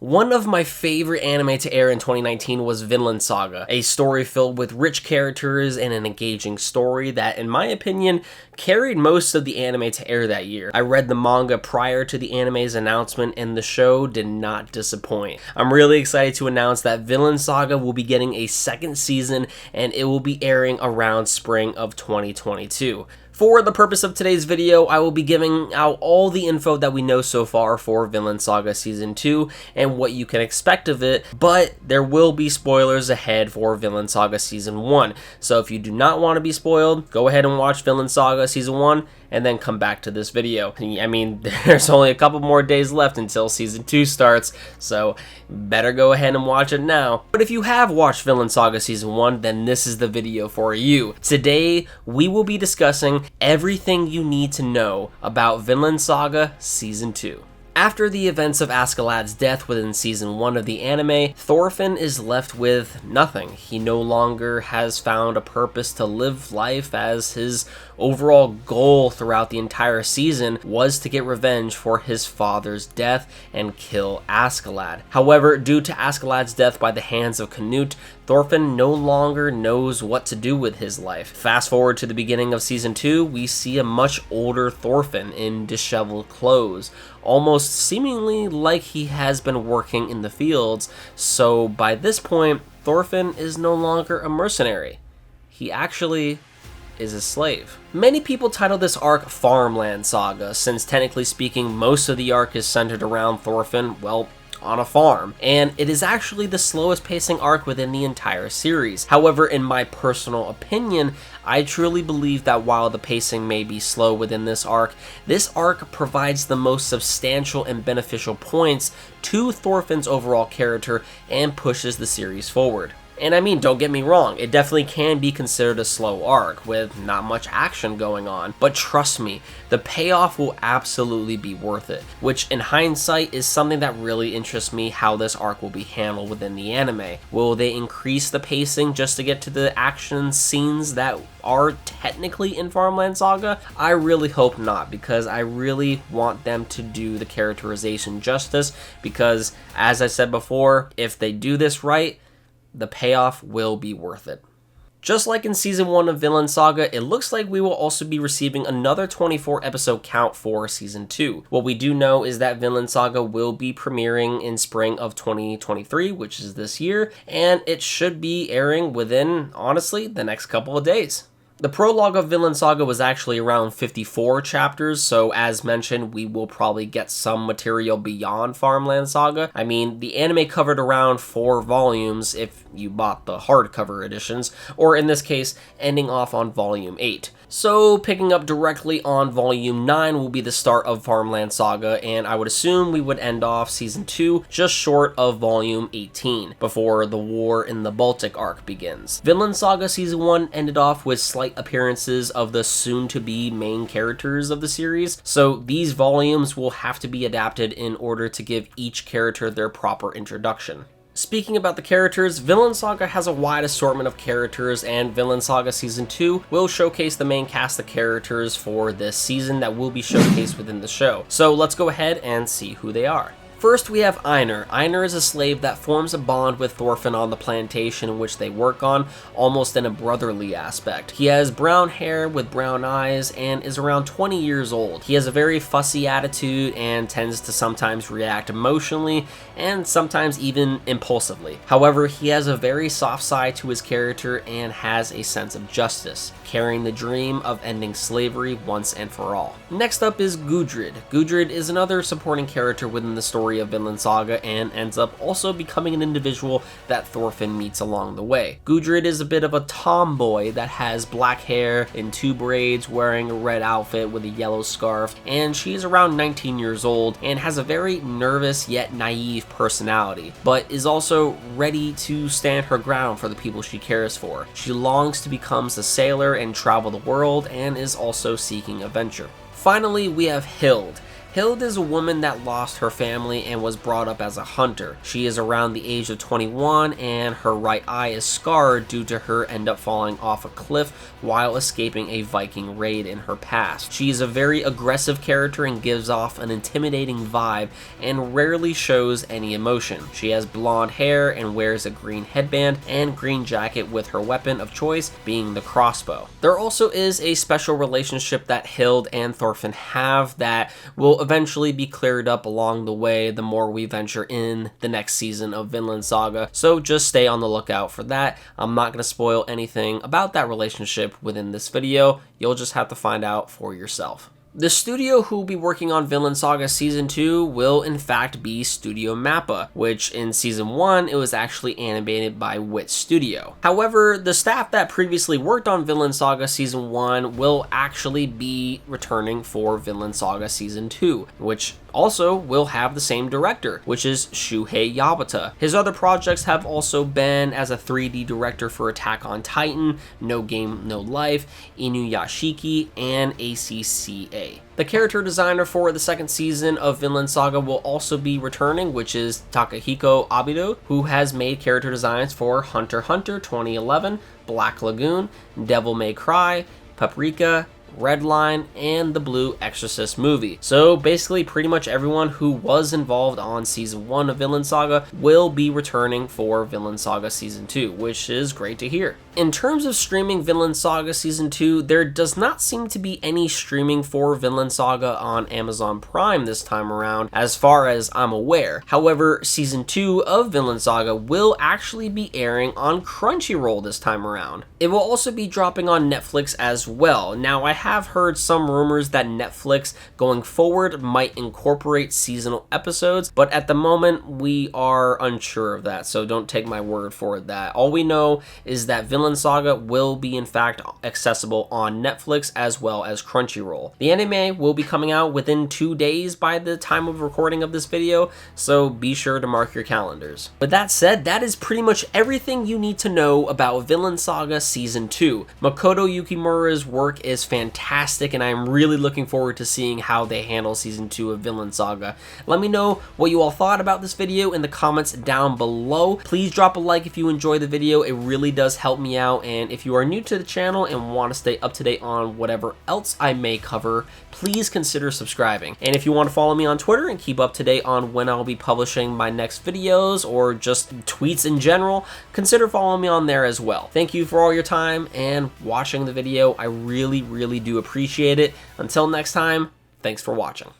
One of my favorite anime to air in 2019 was Vinland Saga, a story filled with rich characters and an engaging story that, in my opinion, carried most of the anime to air that year. I read the manga prior to the anime's announcement and the show did not disappoint. I'm really excited to announce that Vinland Saga will be getting a second season and it will be airing around spring of 2022. For the purpose of today's video, I will be giving out all the info that we know so far for Vinland Saga Season 2 and what you can expect of it, but there will be spoilers ahead for Vinland Saga Season 1. So if you do not want to be spoiled, go ahead and watch Vinland Saga Season 1 and then come back to this video. I mean, there's only a couple more days left until Season 2 starts, so better go ahead and watch it now. But if you have watched Vinland Saga Season 1, then this is the video for you. Today, we will be discussing everything you need to know about Vinland Saga Season 2. After the events of Askeladd's death within Season 1 of the anime, Thorfinn is left with nothing. He no longer has found a purpose to live life, as his overall goal throughout the entire season was to get revenge for his father's death and kill Askeladd. However, due to Askeladd's death by the hands of Canute, Thorfinn no longer knows what to do with his life. Fast forward to the beginning of Season 2, we see a much older Thorfinn in disheveled clothes, almost seemingly like he has been working in the fields. So by this point, Thorfinn is no longer a mercenary. He actually is a slave. Many people title this arc Farmland Saga, since technically speaking, most of the arc is centered around Thorfinn, well, on a farm, and it is actually the slowest pacing arc within the entire series. However, in my personal opinion, I truly believe that while the pacing may be slow within this arc provides the most substantial and beneficial points to Thorfinn's overall character and pushes the series forward. And I mean, don't get me wrong, it definitely can be considered a slow arc with not much action going on, but trust me, the payoff will absolutely be worth it, which in hindsight is something that really interests me how this arc will be handled within the anime. Will they increase the pacing just to get to the action scenes that are technically in Farmland Saga? I really hope not, because I really want them to do the characterization justice, because as I said before, if they do this right, the payoff will be worth it. Just like in Season 1 of Vinland Saga, it looks like we will also be receiving another 24 episode count for Season 2. What we do know is that Vinland Saga will be premiering in spring of 2023, which is this year, and it should be airing within, honestly, the next couple of days. The prologue of Vinland Saga was actually around 54 chapters, so as mentioned, we will probably get some material beyond Farmland Saga. I mean, the anime covered around 4 volumes if you bought the hardcover editions, or in this case, ending off on Volume 8. So picking up directly on Volume 9 will be the start of Farmland Saga, and I would assume we would end off Season 2 just short of Volume 18, before the war in the Baltic arc begins. Vinland Saga Season 1 ended off with slight appearances of the soon-to-be main characters of the series, so these volumes will have to be adapted in order to give each character their proper introduction. Speaking about the characters, Vinland Saga has a wide assortment of characters, and Vinland Saga Season 2 will showcase the main cast of characters for this season that will be showcased within the show. So let's go ahead and see who they are. First, we have Einar. Einar is a slave that forms a bond with Thorfinn on the plantation in which they work on, almost in a brotherly aspect. He has brown hair with brown eyes and is around 20 years old. He has a very fussy attitude and tends to sometimes react emotionally and sometimes even impulsively. However, he has a very soft side to his character and has a sense of justice, carrying the dream of ending slavery once and for all. Next up is Gudrid. Gudrid is another supporting character within the story of Vinland Saga and ends up also becoming an individual that Thorfinn meets along the way. Gudrid is a bit of a tomboy that has black hair in 2 braids, wearing a red outfit with a yellow scarf, and she's around 19 years old and has a very nervous yet naive personality, but is also ready to stand her ground for the people she cares for. She longs to become a sailor and travel the world and is also seeking adventure. Finally, we have Hild. Hild is a woman that lost her family and was brought up as a hunter. She is around the age of 21 and her right eye is scarred due to her end up falling off a cliff while escaping a Viking raid in her past. She is a very aggressive character and gives off an intimidating vibe and rarely shows any emotion. She has blonde hair and wears a green headband and green jacket, with her weapon of choice being the crossbow. There also is a special relationship that Hild and Thorfinn have that will eventually be cleared up along the way the more we venture in the next season of Vinland Saga, so just stay on the lookout for that. I'm not going to spoil anything about that relationship within this video. You'll just have to find out for yourself. The studio who will be working on Vinland Saga Season 2 will in fact be Studio Mappa, which in Season 1 it was actually animated by Wit Studio. However, the staff that previously worked on Vinland Saga Season 1 will actually be returning for Vinland Saga Season 2, which also will have the same director, which is Shuhei Yabata. His other projects have also been as a 3D director for Attack on Titan, No Game No Life, Inuyashiki, and ACCA. The character designer for the second season of Vinland Saga will also be returning, which is Takahiko Abido, who has made character designs for Hunter x Hunter 2011, Black Lagoon, Devil May Cry, Paprika, Redline, and the Blue Exorcist movie. So basically pretty much everyone who was involved on Season 1 of Vinland Saga will be returning for Vinland Saga Season 2, which is great to hear. In terms of streaming Vinland Saga Season 2, there does not seem to be any streaming for Vinland Saga on Amazon Prime this time around, as far as I'm aware. However, Season 2 of Vinland Saga will actually be airing on Crunchyroll this time around. It will also be dropping on Netflix as well. Now, I have heard some rumors that Netflix going forward might incorporate seasonal episodes, but at the moment we are unsure of that, so don't take my word for that. All we know is that Vinland Saga will be in fact accessible on Netflix as well as Crunchyroll. The anime will be coming out within 2 days by the time of recording of this video, so be sure to mark your calendars. With that said, that is pretty much everything you need to know about Vinland Saga Season 2. Makoto Yukimura's work is fantastic, and I'm really looking forward to seeing how they handle Season 2 of Vinland Saga. Let me know what you all thought about this video in the comments down below. Please drop a like if you enjoyed the video. It really does help me out, and if you are new to the channel and want to stay up to date on whatever else I may cover, please consider subscribing. And if you want to follow me on Twitter and keep up to date on when I'll be publishing my next videos or just tweets in general, consider following me on there as well. Thank you for all your time and watching the video. I really do appreciate it. Until next time, thanks for watching.